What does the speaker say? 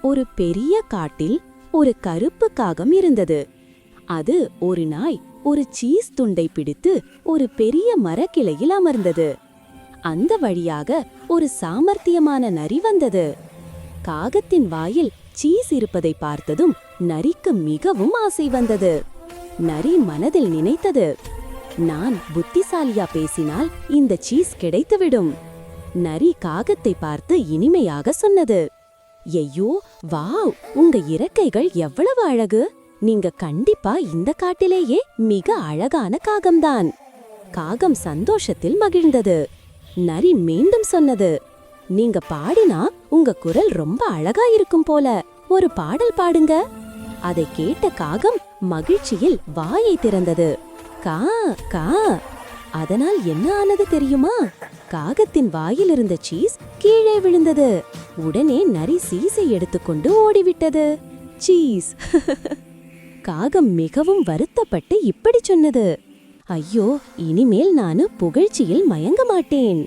ஒரு பெரிய காட்டில் ஒரு கருப்பு காகம் இருந்தது. அது ஒரு நாய் ஒரு சீஸ் துண்டை பிடித்து ஒரு பெரிய மரக்கிளையில் அமர்ந்தது. அந்த வழியாக ஒரு சாமர்த்தியமான நரி வந்தது. காகத்தின் வாயில் சீஸ் இருப்பதை பார்த்ததும் நரிக்கு மிகவும் ஆசை வந்தது. நரி மனதில் நினைத்தது, நான் புத்திசாலியா பேசினால் இந்த சீஸ் கிடைத்துவிடும். நரி காகத்தை பார்த்து இனிமையாக சொன்னது, ஐயோ வாவ், உங்க இறக்கைகள் எவ்வளவு அழகு! நீங்க கண்டிப்பா இந்த காட்டிலேயே மிக அழகான காகம்தான். காகம் சந்தோஷத்தில் மகிழ்ந்தது. நரி மீண்டும் சொன்னது, நீங்க பாடினா உங்க குரல் ரொம்ப அழகா இருக்கும் போல, ஒரு பாடல் பாடுங்க. அதை கேட்ட காகம் மகிழ்ச்சியில் வாயை திறந்தது. கா கா. அதனால் என்ன ஆனது தெரியுமா? காகத்தின் வாயில் இருந்த சீஸ் கீழே விழுந்தது. உடனே நரி சீஸை எடுத்துக்கொண்டு ஓடிவிட்டது. சீஸ். காகம் மிகவும் வருத்தப்பட்டு இப்படி சொன்னது, ஐயோ, இனிமேல் நானு புகழ்ச்சியில் மயங்க மாட்டேன்.